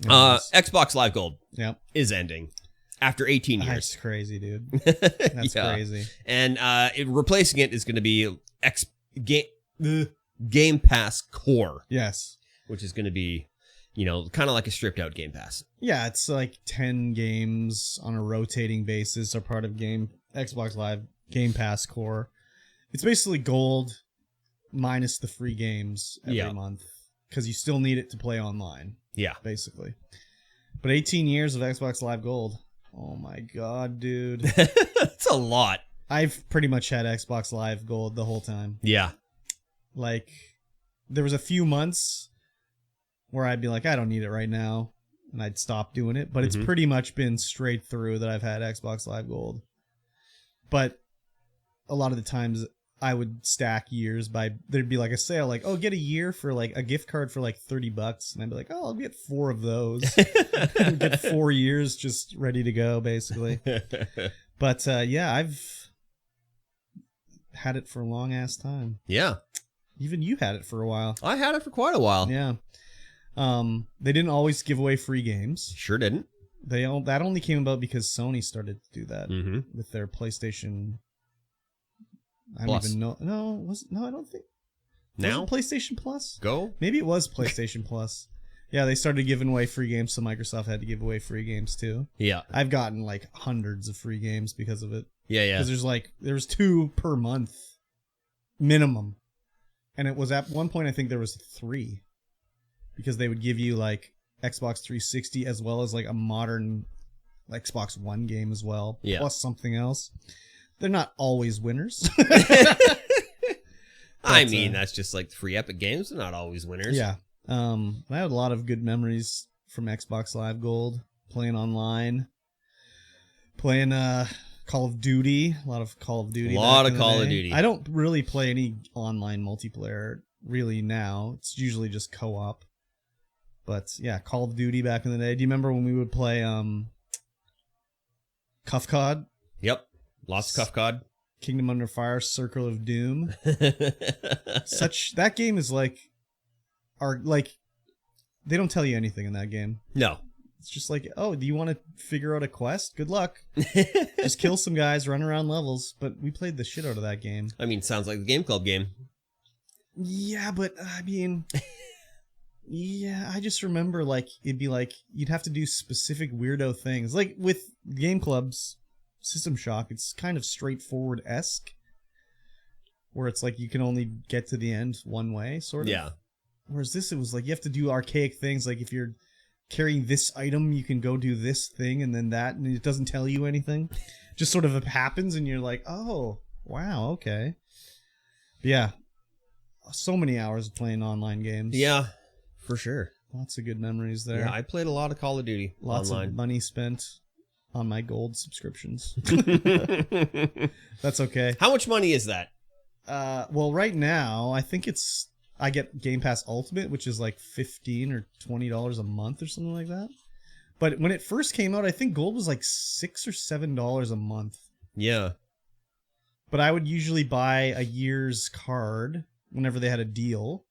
Xbox Live Gold is ending after 18 years. That's crazy, dude. That's crazy. And replacing it is going to be Game Pass Core. Yes. Which is going to be, kind of like a stripped out Game Pass. Yeah, it's like 10 games on a rotating basis are part of Xbox Live Game Pass Core. It's basically gold minus the free games every month because you still need it to play online. Yeah. Basically. But 18 years of Xbox Live Gold. Oh my god, dude. That's a lot. I've pretty much had Xbox Live Gold the whole time. Yeah. Like, there was a few months where I'd be like, I don't need it right now, and I'd stop doing it. But it's pretty much been straight through that I've had Xbox Live Gold. But a lot of the times I would stack years there'd be like a sale, like, oh, get a year for like a gift card for like $30. And I'd be like, oh, I'll get 4 of those. Get 4 years just ready to go, basically. But yeah, I've had it for a long ass time. Yeah. Even you had it for a while. I had it for quite a while. Yeah. They didn't always give away free games. Sure didn't. That only came about because Sony started to do that with their PlayStation. I don't even know. No, I don't think. Now? Was it PlayStation Plus? Go? Maybe it was PlayStation Plus. Yeah, they started giving away free games, so Microsoft had to give away free games too. Yeah. I've gotten like hundreds of free games because of it. Yeah. Because there's 2 per month minimum. And it was at one point, I think there was 3. Because they would give you like Xbox 360 as well as like a modern Xbox One game as well. Yeah. Plus something else. They're not always winners. I mean, that's just like free Epic games. They're not always winners. Yeah. I had a lot of good memories from Xbox Live Gold. Playing online. Playing Call of Duty. A lot of Call of Duty. I don't really play any online multiplayer really now. It's usually just co-op. But yeah, Call of Duty back in the day. Do you remember when we would play Cuff COD? Yep. Lost Cuff COD. Kingdom Under Fire, Circle of Doom. That game is like they don't tell you anything in that game. No. It's just like, oh, do you want to figure out a quest? Good luck. Just kill some guys, run around levels. But we played the shit out of that game. I mean, sounds like the Game Club game. Yeah, but I mean, yeah, I just remember like it'd be like you'd have to do specific weirdo things. Like with Game Club's System Shock, it's kind of straightforward-esque, where it's like you can only get to the end one way, sort of. Yeah. Whereas this, it was like you have to do archaic things, like if you're carrying this item, you can go do this thing and then that, and it doesn't tell you anything. Just sort of happens, and you're like, oh, wow, okay. But yeah, so many hours of playing online games. Yeah, for sure. Lots of good memories there. Yeah, I played a lot of Call of Duty Lots online. of money spent on my gold subscriptions. That's okay. How much money is that? Well, right now, I think I get Game Pass Ultimate, which is like $15 or $20 a month or something like that. But when it first came out, I think gold was like $6 or $7 a month. Yeah. But I would usually buy a year's card whenever they had a deal.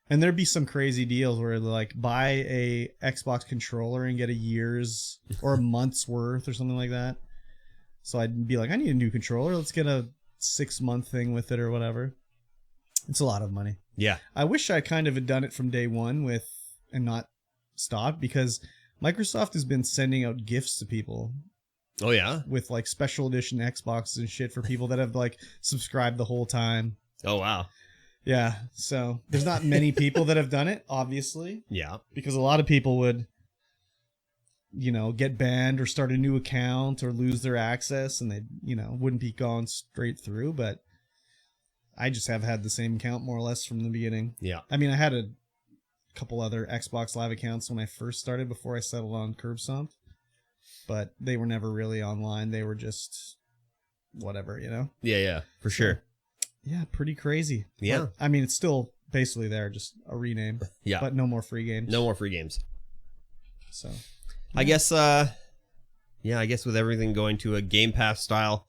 And there'd be some crazy deals where like buy a Xbox controller and get a year's or a month's worth or something like that. So I'd be like, I need a new controller. Let's get a 6-month thing with it or whatever. It's a lot of money. Yeah. I wish I kind of had done it from day one and not stopped, because Microsoft has been sending out gifts to people. Oh, yeah? With like special edition Xboxes and shit for people that have like subscribed the whole time. Oh, wow. Yeah, so there's not many people that have done it, obviously. Yeah. Because a lot of people would, get banned or start a new account or lose their access, and they, wouldn't be gone straight through. But I just have had the same account more or less from the beginning. Yeah. I mean, I had a couple other Xbox Live accounts when I first started before I settled on Curbstomp, but they were never really online. They were just whatever, Yeah, for sure. Yeah, pretty crazy. Yeah. But, I mean, it's still basically there, just a rename. Yeah. But no more free games. No more free games. So, I guess, I guess with everything going to a Game Pass style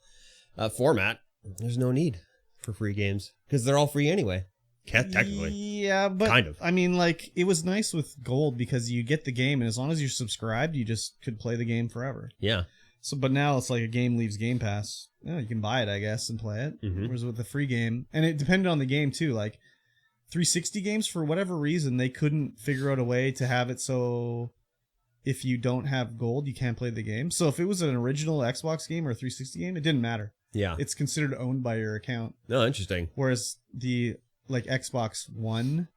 format, there's no need for free games because they're all free anyway. Technically. Yeah, but Kind of. I mean, like, it was nice with gold because you get the game, and as long as you're subscribed, you just could play the game forever. Yeah. So, but now it's like a game leaves Game Pass. Yeah, you can buy it, I guess, and play it. Mhm. Whereas with the free game, and it depended on the game too. Like 360 games, for whatever reason, they couldn't figure out a way to have it so if you don't have gold, you can't play the game. So if it was an original Xbox game or a 360 game, it didn't matter. Yeah. It's considered owned by your account. No, interesting. Whereas the like Xbox One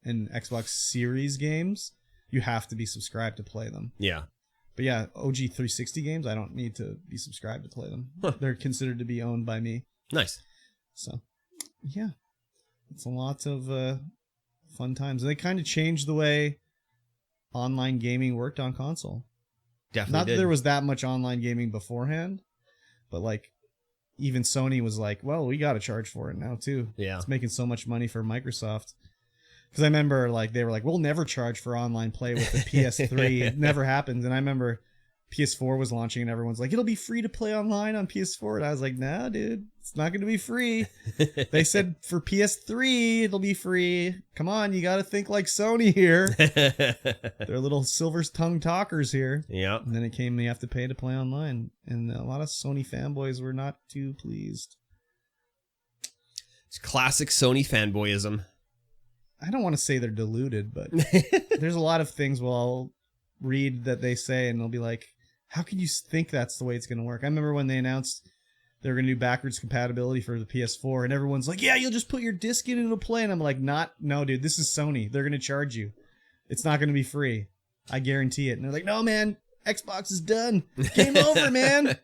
and Xbox Series games, you have to be subscribed to play them. Yeah. But yeah, OG 360 games, I don't need to be subscribed to play them. Huh. They're considered to be owned by me. Nice. So, yeah. It's a lot of fun times. They kind of changed the way online gaming worked on console. Definitely Not that did. there was that much online gaming beforehand, but like even Sony was like, well, we got to charge for it now too. Yeah. It's making so much money for Microsoft. Because I remember like they were like, we'll never charge for online play with the PS3. It never happened. And I remember PS4 was launching and everyone's like, it'll be free to play online on PS4. And I was like, nah, dude, it's not going to be free. They said for PS3, it'll be free. Come on, you got to think like Sony here. They're little silver tongue talkers here. Yeah. And then it came, you have to pay to play online. And a lot of Sony fanboys were not too pleased. It's classic Sony fanboyism. I don't want to say they're deluded, but there's a lot of things I'll read that they say and they'll be like, how can you think that's the way it's going to work? I remember when they announced they were going to do backwards compatibility for the PS4 and everyone's like, yeah, you'll just put your disc in and it'll play. And I'm like, no, dude, this is Sony. They're going to charge you. It's not going to be free. I guarantee it. And they're like, no, man, Xbox is done. Game over, man.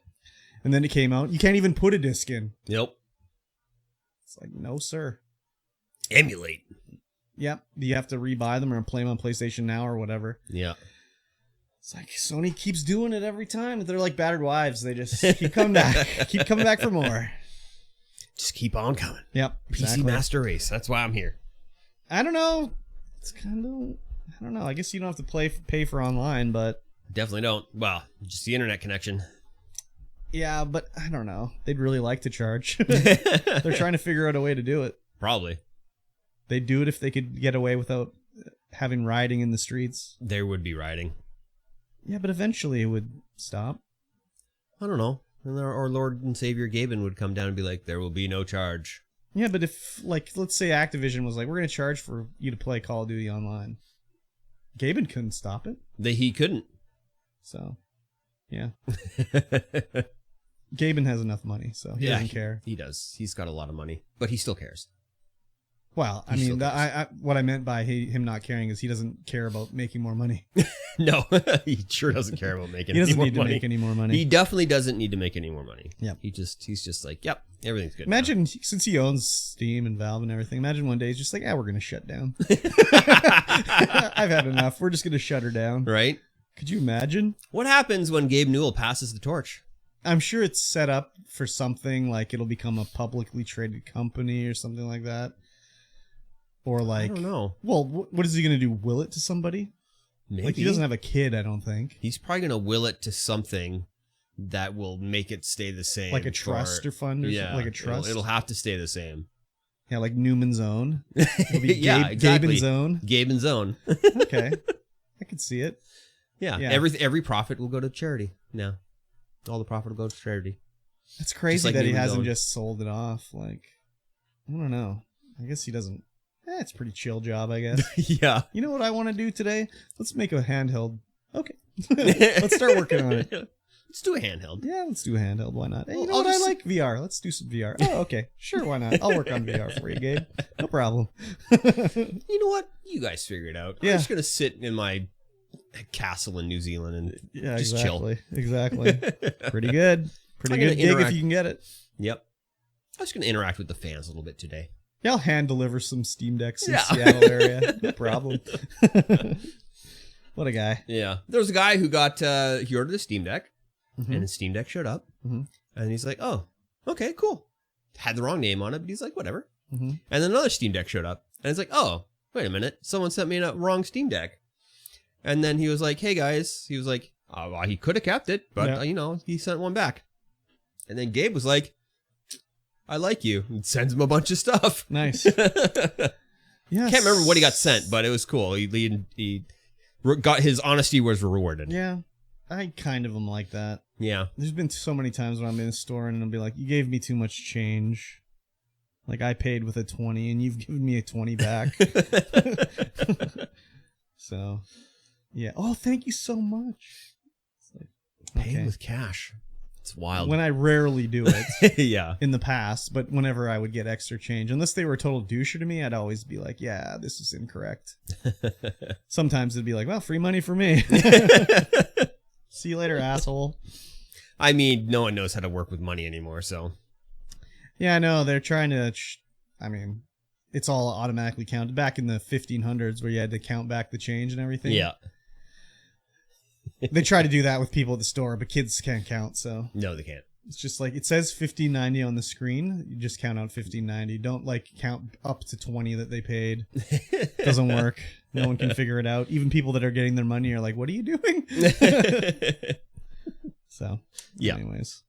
And then it came out. You can't even put a disc in. Yep. It's like, no, sir. Emulate. Yep. You have to rebuy them or play them on PlayStation Now or whatever. Yeah. It's like Sony keeps doing it every time. They're like battered wives. They just keep coming back. Keep coming back for more. Just keep on coming. Yep. Exactly. PC Master Race. That's why I'm here. I don't know. It's kind of... I don't know. I guess you don't have to pay for online, but... Definitely don't. Well, just the internet connection. Yeah, but I don't know. They'd really like to charge. They're trying to figure out a way to do it. Probably. They'd do it if they could get away without having rioting in the streets. There would be rioting. Yeah, but eventually it would stop. I don't know. And our Lord and Savior Gaben would come down and be like, there will be no charge. Yeah, but if, like, let's say Activision was like, we're going to charge for you to play Call of Duty online. Gaben couldn't stop it. He couldn't. So, yeah. Gaben has enough money, so he doesn't care. He does. He's got a lot of money, but he still cares. Well, I mean, what I meant by him not caring is he doesn't care about making more money. No, he sure doesn't care about making He any doesn't more need to money. make any more money. He definitely doesn't need to make any more money. Yep. He's just like, yep, everything's good. Imagine, since he owns Steam and Valve and everything, imagine one day he's just like, we're going to shut down. I've had enough. We're just going to shut her down. Right? Could you imagine? What happens when Gabe Newell passes the torch? I'm sure it's set up for something like it'll become a publicly traded company or something like that. Or like, I don't know. Well, what is he going to do? Will it to somebody? Maybe. Like, he doesn't have a kid, I don't think. He's probably going to will it to something that will make it stay the same. Like a trust or fund or something? Like a trust? It'll have to stay the same. Yeah, like Newman's Own. It'll be Yeah, exactly. Gaben's Own. Gaben's Own. Okay. I could see it. Yeah. Yeah. Every profit will go to charity now. All the profit will go to charity. It's crazy like that he Newman's hasn't Own. just sold it off. Like, I don't know. I guess he doesn't. It's a pretty chill job, I guess. Yeah. You know what I want to do today? Let's make a handheld. Okay. Let's start working on it. Let's do a handheld. Yeah, let's do a handheld. Why not? Hey, Well, you know I'll what? just- I like VR. Let's do some VR. Oh, okay. Sure, why not? I'll work on VR for you, Gabe. No problem. You know what? You guys figure it out. Yeah. I'm just going to sit in my castle in New Zealand and Yeah, just exactly. Exactly. Pretty good. Pretty I'm good gonna gig if interact- you can get it. Yep. I was going to interact with the fans a little bit today. Yeah, I'll hand deliver some Steam Decks in Yeah. Seattle area. No problem. What a guy. Yeah. There was a guy who he ordered a Steam Deck, Mhm. and his Steam Deck showed up, Mhm. and he's like, oh, okay, cool. Had the wrong name on it, but he's like, whatever. Mhm. And then another Steam Deck showed up, and it's like, oh, wait a minute. Someone sent me a wrong Steam Deck. And then he was like, hey, guys. He was like, oh, well, he could have kept it, but, Yeah. he sent one back. And then Gabe was like, I like you. And sends him a bunch of stuff. Nice. Yeah. Can't remember what he got sent, but it was cool. He got his honesty was rewarded. Yeah. I kind of am like that. Yeah. There's been so many times when I'm in a store and I'll be like, you gave me too much change. Like, I paid with a 20 and you've given me a 20 back. So, yeah. Oh, thank you so much. It's like, Paying with cash. It's wild. When I rarely do it. Yeah. In the past, but whenever I would get extra change, unless they were a total doucher to me, I'd always be like, yeah, this is incorrect. Sometimes it'd be like, well, free money for me. See you later, asshole. I mean, no one knows how to work with money anymore, so. Yeah, I know. They're trying to, I mean, it's all automatically counted. Back in the 1500s where you had to count back the change and everything. Yeah. They try to do that with people at the store, but kids can't count, so. No, they can't. It's just like, it says 1590 on the screen. You just count out 1590. Don't like count up to 20 that they paid. Doesn't work. No one can figure it out. Even people that are getting their money are like, what are you doing? So, yeah. Anyways.